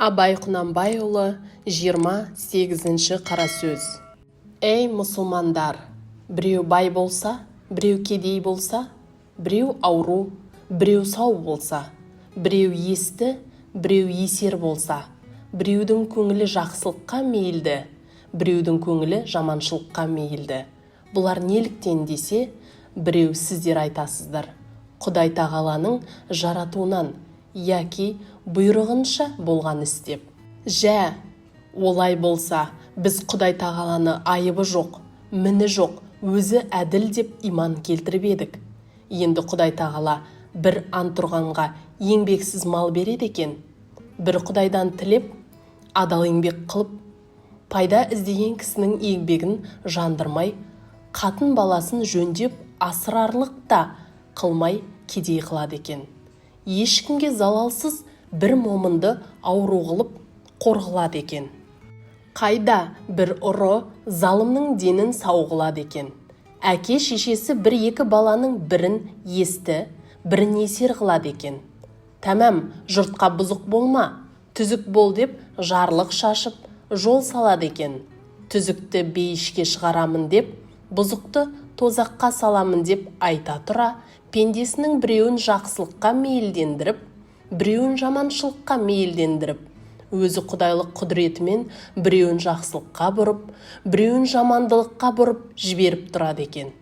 Абай Құнанбайұлы 28-ші қара сөз. Ей мұсылмандар, біреу бай болса, біреу кедей болса, біреу ауру, біреу сау болса, біреу есті, біреу есер болса, біреудің көңілі жақсылыққа мейілді, біреудің көңілі жаманшылыққа мейілді. Бұлар неліктен десе, біреу сіздер айтасыздар, Құдай тағаланың жаратуынан, яки бұйрығынша болған істеп. Жә, олай болса, біз Құдай тағаланы айыбы жоқ, міні жоқ, өзі әділ деп иман келтіріп едік. Енді Құдай тағала бір ант тұрғанға еңбексіз мал береді екен. Бір Құдайдан тілеп, адал еңбек қылып, пайда іздеген кісінің еңбегін жандырмай, қатын баласын жөндеп асырарлық та қылмай кедей қылады екен. Ешкімге залалсыз бір момынды ауру қылып қорғылады екен. Қайда бір ұры залымның денін сау қылады екен. Әке шешесі бір-екі баланың бірін есті, бірін есер қылады екен. Тәмәм, жұртқа бұзық болма, түзік бол деп жарлық шашып, жол салады екен. Түзікті бейішке шығарамын деп, бұзықты тозаққа саламын деп айта тұра, пендесінің біреуін жақсылыққа мейілдендіріп, біреуін жаманшылыққа мейілдендіріп, өзі құдайлық құдіретімен біреуін жақсылыққа бұрып, біреуін жамандылыққа бұрып жіберіп тұрады екен.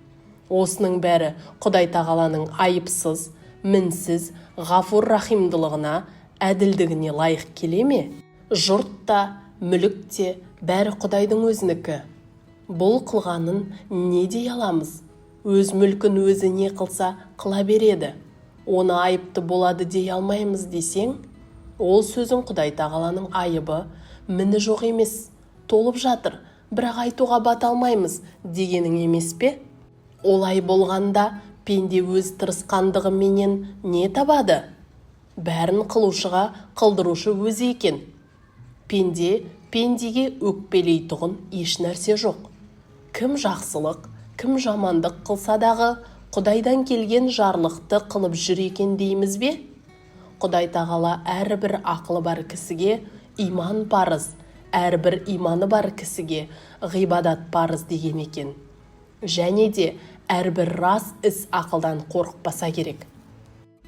Осының бәрі Құдай тағаланың айыпсыз, мінсіз, ғафур рахимдылығына, әділдігіне лайық келе ме? Жұрт та, мүлік те бәрі Құдайдың өзінікі. Бұл қылғанын не дей аламыз? Өз мүлкін өзі не қылса қыла береді. Оны айыпты болады дей алмаймыз десең, ол сөзің Құдай тағаланың айыбы, міні жоқ емес, толып жатыр, бірақ айтуға бата алмаймыз дегенің емес пе? Олай болғанда пенде өз тырысқандығы менен не табады? Бәрін қылушыға қылдырушы өзі екен. Пендеге өкпелейтұғын еш нәрсе жоқ. Кім жақсылық, кім жамандық қылса дағы Құдайдан келген жарлықты қылып жүр екен дейміз бе? Құдай тағала әрбір ақылы бар кісіге иман парыз, әрбір иманы бар кісіге ғибадат парыз деген екен. Және де әрбір рас іс ақылдан қорықпаса керек.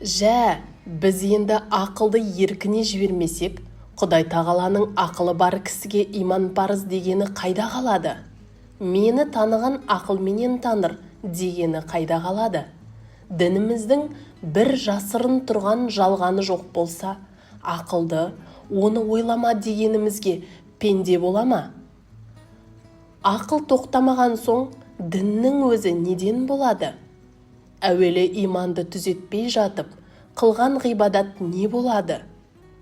Жә, біз енді ақылды еркіне жібермесек, Құдай тағаланың ақылы бар кісіге иман парыз дегені қайда қалады? Мені таныған ақылменен таныр дегені қайда қалады? Дініміздің бір жасырын тұрған жалғаны жоқ болса, ақылды, оны ойлама дегенімізге пенде бола ма? Ақыл тоқтамаған соң, діннің өзі неден болады? Әуелі иманды түзетпей жатып, қылған ғибадат не болады?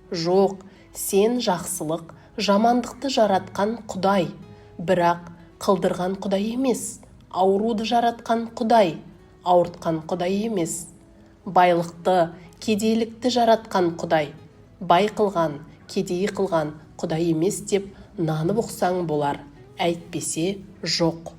Жоқ, сен жақсылық, жамандықты жаратқан Құдай, бірақ қылдырған Құдай емес, ауруды жаратқан Құдай, ауыртқан Құдай емес. Байлықты, кедейлікті жаратқан Құдай, бай қылған, кедей қылған Құдай емес деп нанып ұқсаң болар, әйтпесе жоқ.